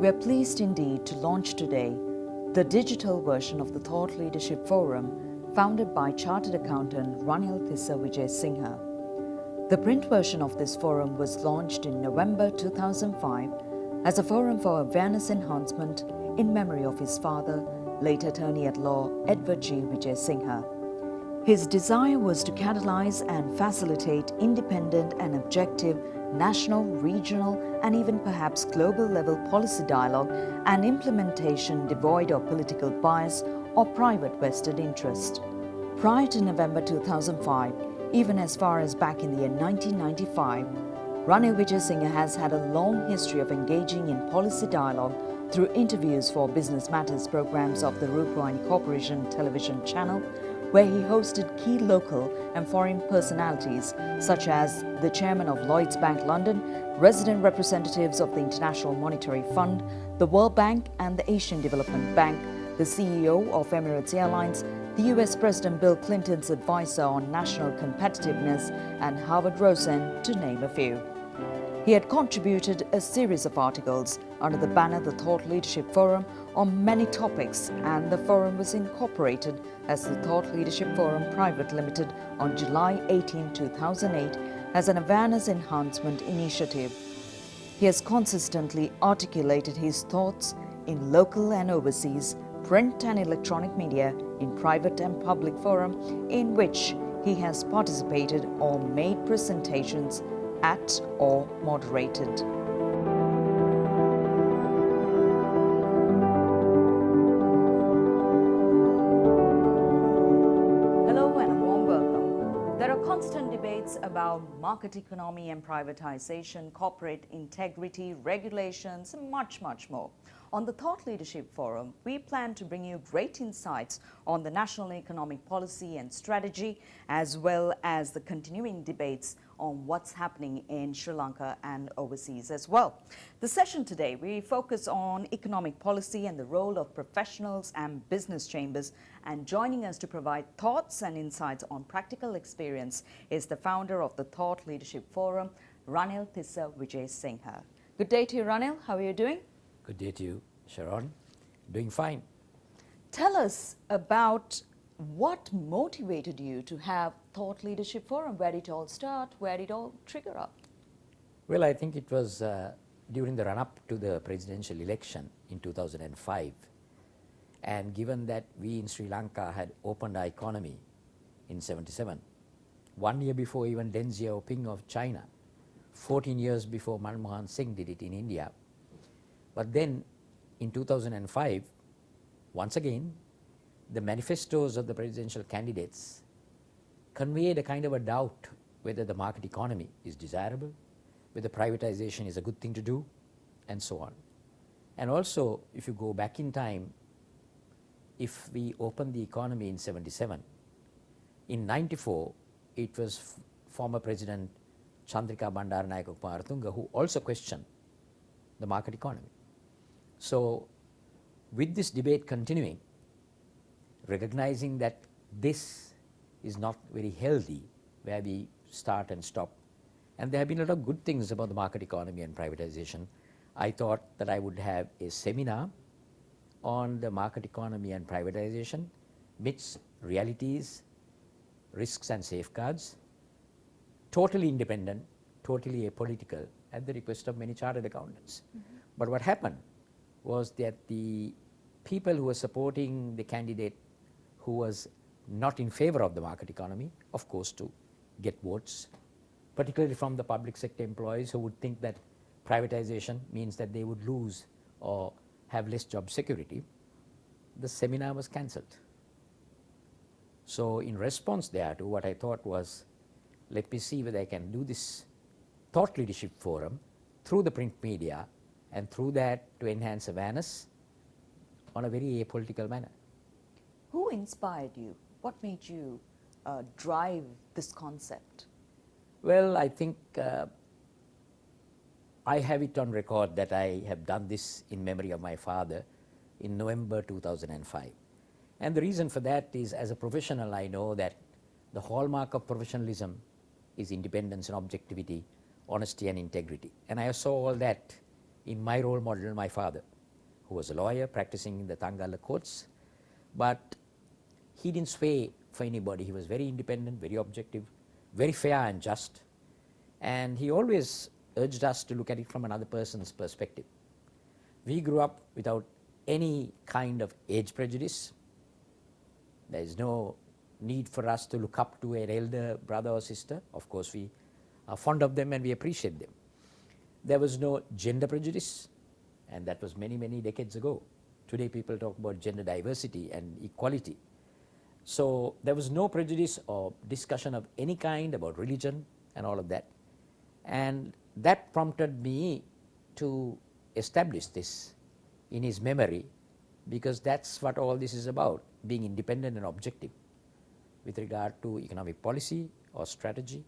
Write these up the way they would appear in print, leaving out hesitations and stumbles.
We are pleased indeed to launch today the digital version of the Thought Leadership Forum founded by Chartered Accountant Ranel T Wijesinha. The print version of this forum was launched in November 2005 as a forum for awareness enhancement in memory of his father, late attorney at law Edward G. Wijesinha. His desire was to catalyze and facilitate independent and objective national, regional, and even perhaps global level policy dialogue and implementation devoid of political bias or private vested interest. Prior to November 2005, even as far as back in the year 1995, Ranel Wijesinha has had a long history of engaging in policy dialogue through interviews for Business Matters programs of the Rupawahini Corporation television channel, where he hosted key local and foreign personalities such as the chairman of Lloyds Bank London, resident representatives of the International Monetary Fund, the World Bank and the Asian Development Bank, the CEO of Emirates Airlines, the US President Bill Clinton's advisor on national competitiveness, and Harvard Rosen, to name a few. He had contributed a series of articles under the banner The Thought Leadership Forum on many topics, and the forum was incorporated as the Thought Leadership Forum Private Limited on July 18, 2008 as an awareness enhancement initiative. He has consistently articulated his thoughts in local and overseas, print and electronic media, in private and public forum in which he has participated or made presentations at or moderated. Hello and a warm welcome. There are constant debates about market economy and privatization, corporate integrity, regulations, and much more. On the Thought Leadership Forum, we plan to bring you great insights on the national economic policy and strategy, as well as the continuing debates on what's happening in Sri Lanka and overseas as well. The session today, we focus on economic policy and the role of professionals and business chambers. And joining us to provide thoughts and insights on practical experience is the founder of the Thought Leadership Forum, Ranel T Wijesinha. Good day to you, Ranel. How are you doing? Good day to you, Sharon. Doing fine. Tell us about what motivated you to have Thought Leadership Forum. Where did it all start? Where did it all trigger up? Well, I think it was during the run-up to the presidential election in 2005. And given that we in Sri Lanka had opened our economy in 77, 1 year before even Deng Xiaoping of China, 14 years before Manmohan Singh did it in India. But then in 2005, once again, the manifestos of the presidential candidates conveyed a kind of a doubt whether the market economy is desirable, whether privatization is a good thing to do, and so on. And also, if you go back in time, if we opened the economy in 77, in 94, it was former President Chandrika Bandaranaike Kumaratunga who also questioned the market economy. So, with this debate continuing, recognizing that this is not very healthy, where we start and stop, and there have been a lot of good things about the market economy and privatization, I thought that I would have a seminar on the market economy and privatization, myths, realities, risks and safeguards, totally independent, totally apolitical, at the request of many chartered accountants. But what happened was that the people who were supporting the candidate who was not in favor of the market economy, of course, to get votes, particularly from the public sector employees who would think that privatization means that they would lose or have less job security, the seminar was cancelled. So in response there to what I thought was, let me see whether I can do this Thought Leadership Forum through the print media and through that to enhance awareness on a very apolitical manner. Who inspired you? What made you drive this concept? Well, I think I have it on record that I have done this in memory of my father in November 2005. And the reason for that is, as a professional, I know that the hallmark of professionalism is independence and objectivity, honesty and integrity. And I saw all that in my role model, my father. who was a lawyer practicing in the Tangala courts, but he didn't sway for anybody. He was very independent, very objective, very fair and just, and he always urged us to look at it from another person's perspective. We grew up without any kind of age prejudice. There is no need for us to look up to an elder brother or sister. Of course, we are fond of them and we appreciate them. There was no gender prejudice, and that was many, many decades ago. Today people talk about gender diversity and equality. So there was no prejudice or discussion of any kind about religion and all of that. And that prompted me to establish this in his memory, because that's what all this is about, being independent and objective with regard to economic policy or strategy,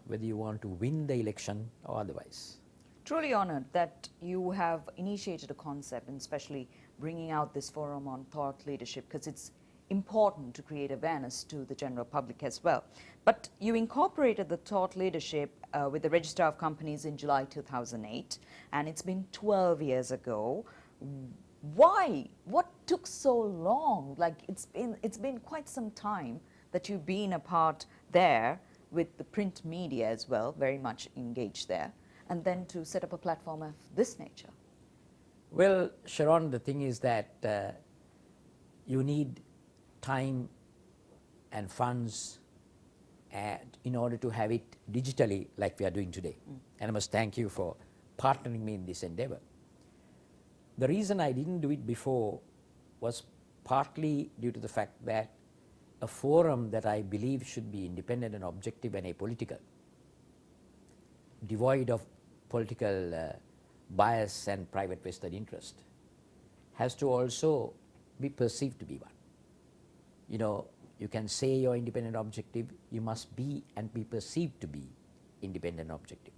whether you want to win the election or otherwise. Truly honored that you have initiated a concept, and especially bringing out this forum on thought leadership, because it's important to create awareness to the general public as well. But you incorporated the thought leadership with the Register of Companies in July 2008, and it's been 12 years ago. Why? What took so long? Like, it's been quite some time that you've been a part there with the print media as well, very much engaged there, and then to set up a platform of this nature. Well, Sharon, the thing is that you need time and funds in order to have it digitally like we are doing today. And I must thank you for partnering me in this endeavor. The reason I didn't do it before was partly due to the fact that a forum that I believe should be independent and objective and apolitical, devoid of political bias and private vested interest, has to also be perceived to be one. You know, you can say you're independent objective, you must be and be perceived to be independent objective.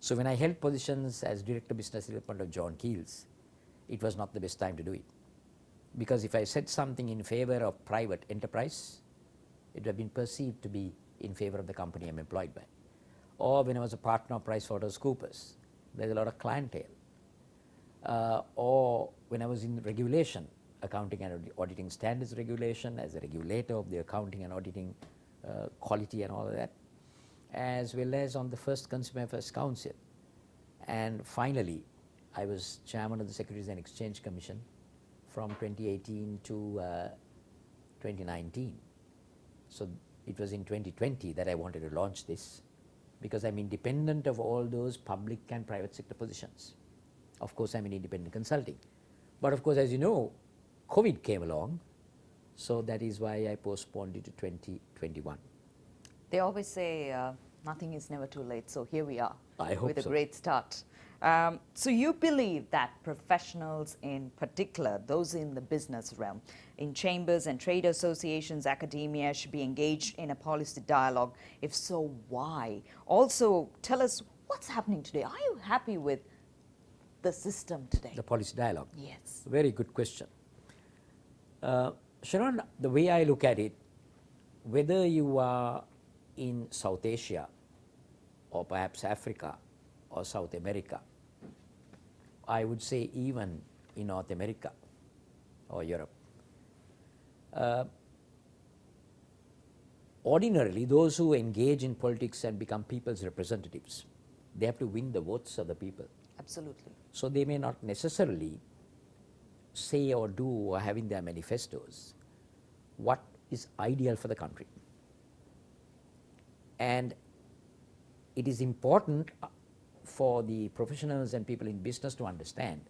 So when I held positions as Director of Business Development of John Keells, it was not the best time to do it. Because if I said something in favor of private enterprise, it would have been perceived to be in favor of the company I'm employed by. Or when I was a partner of PricewaterhouseCoopers, there's a lot of clientele. Or when I was in regulation, accounting and auditing standards regulation, as a regulator of the accounting and auditing quality and all of that, as well as on the first Consumer Affairs Council. And finally, I was chairman of the Securities and Exchange Commission from 2018 to 2019. So it was in 2020 that I wanted to launch this, because I'm independent of all those public and private sector positions. Of course, I'm in independent consulting. But of course, as you know, COVID came along, so that is why I postponed it to 2021. They always say nothing is never too late, so here we are. I hope with a so. great start. So you believe that professionals in particular, those in the business realm, in chambers and trade associations, academia, should be engaged in a policy dialogue? If so, why? Also, tell us what's happening today. Are you happy with the system today? The policy dialogue? Yes. Very good question. Sharon, the way I look at it, whether you are in South Asia or perhaps Africa or South America, I would say even in North America or Europe, ordinarily those who engage in politics and become people's representatives, they have to win the votes of the people. Absolutely. So they may not necessarily say or do or have in their manifestos what is ideal for the country. And it is important for the professionals and people in business to understand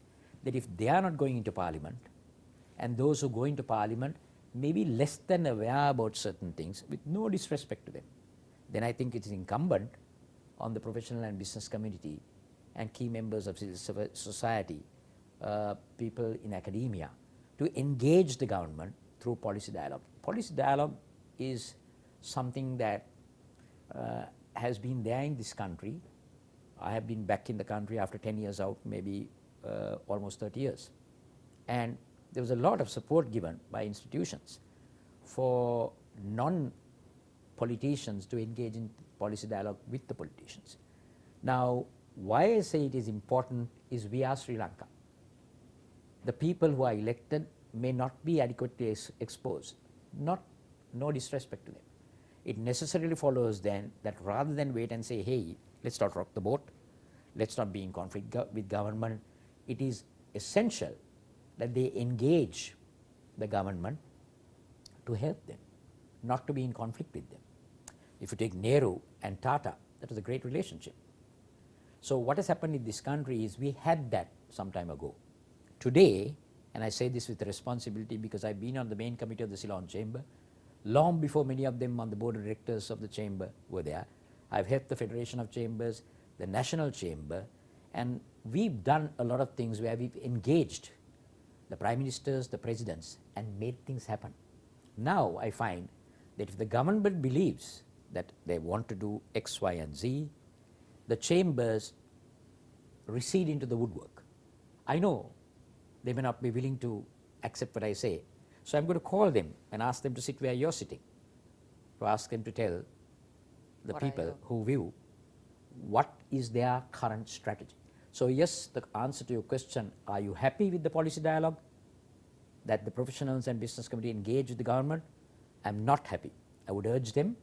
that if they are not going into parliament, and those who go into parliament may be less than aware about certain things, with no disrespect to them, then I think it is incumbent on the professional and business community and key members of civil society, people in academia, to engage the government through policy dialogue. Policy dialogue is something that has been there in this country. I have been back in the country after 10 years out, maybe almost 30 years. And there was a lot of support given by institutions for non-politicians to engage in policy dialogue with the politicians. Now, why I say it is important is we are Sri Lanka. the people who are elected may not be adequately exposed. No disrespect to them. It necessarily follows then that rather than wait and say, hey, let's not rock the boat, let's not be in conflict with government, it is essential that they engage the government to help them, not to be in conflict with them. If you take Nehru and Tata, that was a great relationship. So what has happened in this country is we had that some time ago. Today, and I say this with responsibility because I've been on the main committee of the Ceylon Chamber, long before many of them on the board of directors of the chamber were there. I've helped the Federation of Chambers, the National Chamber, and we've done a lot of things where we've engaged the prime ministers, the presidents, and made things happen. Now I find that if the government believes that they want to do X, Y, and Z, the chambers recede into the woodwork. I know they may not be willing to accept what I say, so I'm going to call them and ask them to sit where you're sitting, to ask them to tell the people who view what is their current strategy. So yes, the answer to your question, are you happy with the policy dialogue that the professionals and business community engage with the government? I'm not happy. I would urge them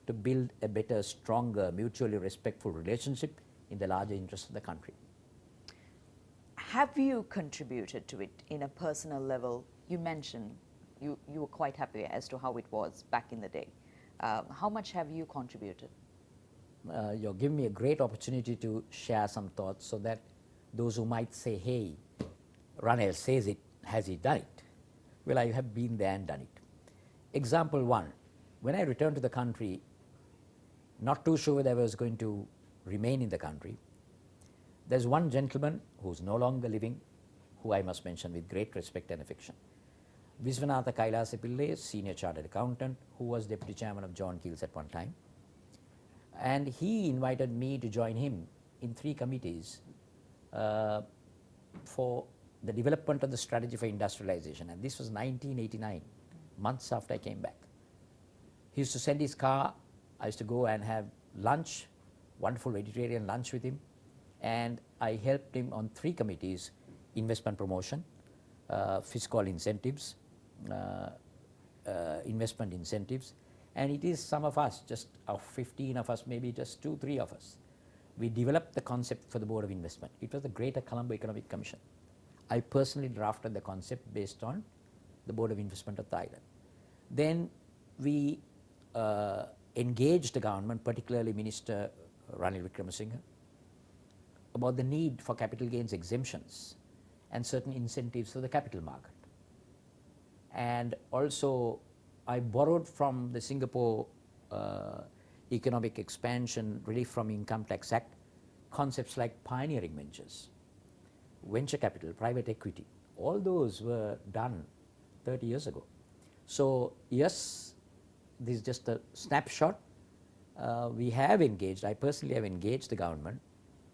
to build a better, stronger, mutually respectful relationship in the larger interest of the country. Have you contributed to it in a personal level? You mentioned you were quite happy as to how it was back in the day. How much have you contributed? You're giving me a great opportunity to share some thoughts so that those who might say, hey, Ranel says it, has he done it? Well, I have been there and done it. Example one, when I returned to the country, not too sure whether I was going to remain in the country, there's one gentleman who's no longer living, who I must mention with great respect and affection. Viswanatha Kailasapillai, senior chartered accountant, who was deputy chairman of John Keells at one time. And he invited me to join him in 3 committees for the development of the strategy for industrialization. And this was 1989, months after I came back. He used to send his car. I used to go and have lunch, wonderful vegetarian lunch with him. And I helped him on 3 committees: investment promotion, fiscal incentives, investment incentives. And it is some of us, just of 15 of us, maybe just 2, 3 of us, we developed the concept for the Board of Investment. It was the Greater Colombo Economic Commission. I personally drafted the concept based on the Board of Investment of Thailand. Then we engaged the government, particularly Minister Ranil Wickremesinghe, about the need for capital gains exemptions and certain incentives for the capital market. And also I borrowed from the Singapore Economic Expansion Relief from Income Tax Act concepts like pioneering ventures, venture capital, private equity. All those were done 30 years ago. So yes, this is just a snapshot. We have engaged, I personally have engaged the government,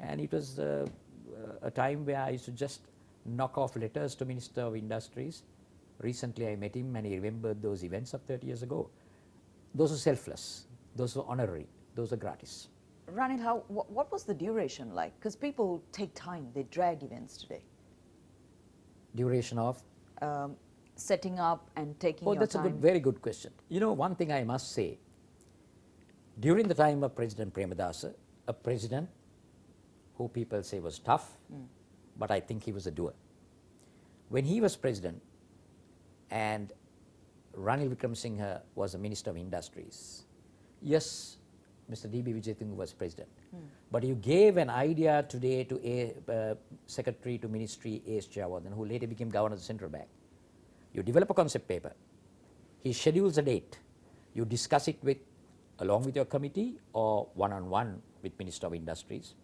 and it was a time where I used to just knock off letters to Minister of Industries. Recently I met him and he remembered those events of 30 years ago. Those were selfless, those were honorary, those were gratis. Ranil, what was the duration like? Because people take time, they drag events today. Duration of? Setting up and taking your time. Oh, that's a very good question. You know, one thing I must say, during the time of President Premadasa, a president who people say was tough, but I think he was a doer. When he was president and Ranil Wickremesinghe was a Minister of Industries, yes, Mr. D.B. Wijesinha was president. But you gave an idea today to a Secretary to Ministry A.S. Jayawardena, who later became Governor of the Central Bank. You develop a concept paper, he schedules a date, you discuss it along with your committee or one-on-one with Minister of Industries.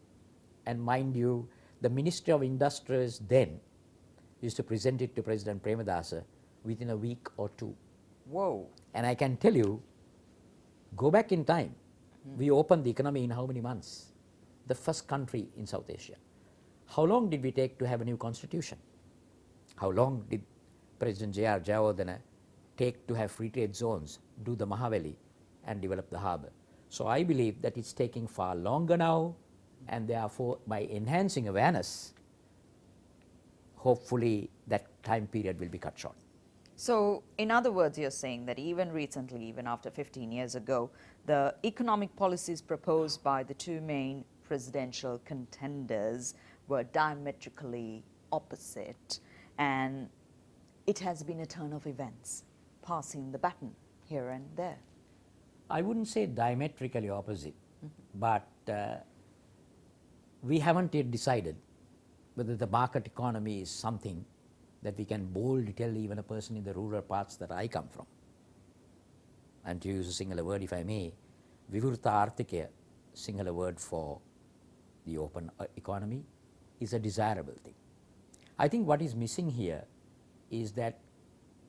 And mind you, the Ministry of Industries then used to present it to President Premadasa within a week or 2. Whoa. And I can tell you, go back in time, we opened the economy in how many months? The first country in South Asia. How long did we take to have a new constitution? How long did President J.R. Jayawardena take to have free trade zones, do the Mahaveli and develop the harbour? So I believe that it's taking far longer now, and therefore by enhancing awareness, hopefully that time period will be cut short. So, in other words, you're saying that even recently, even after 15 years ago, the economic policies proposed by the two main presidential contenders were diametrically opposite, and it has been a turn of events, passing the baton here and there. I wouldn't say diametrically opposite, but we haven't yet decided whether the market economy is something that we can boldly tell even a person in the rural parts that I come from. And to use a singular word, if I may, Vivurta Arthikaya, singular word for the open economy, is a desirable thing. I think what is missing here is that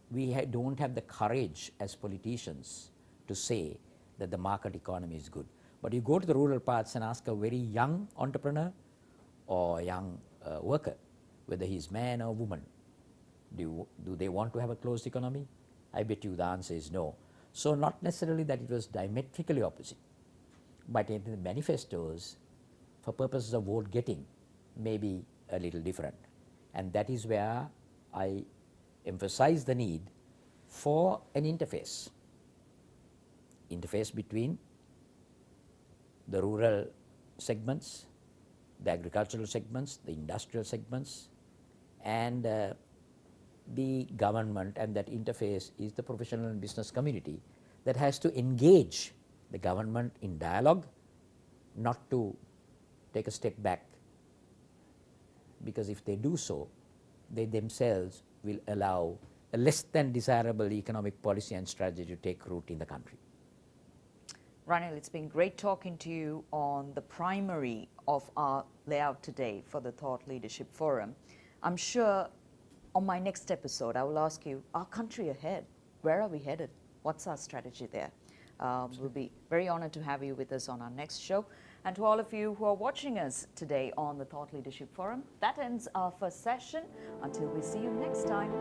we don't have the courage as politicians to say that the market economy is good. But you go to the rural parts and ask a very young entrepreneur or young worker, whether he's man or woman, do they want to have a closed economy? I bet you the answer is no. So not necessarily that it was diametrically opposite, but in the manifestos, for purposes of vote getting, may be a little different. And that is where I emphasize the need for an interface between the rural segments, the agricultural segments, the industrial segments, and the government, and that interface is the professional and business community that has to engage the government in dialogue, not to take a step back, because if they do so, they themselves will allow a less than desirable economic policy and strategy to take root in the country. Ranel, it's been great talking to you on the primary of our layout today for the Thought Leadership Forum. I'm sure on my next episode, I will ask you, our country ahead, where are we headed? What's our strategy there? We'll be very honored to have you with us on our next show. And to all of you who are watching us today on the Thought Leadership Forum, that ends our first session. Until we see you next time.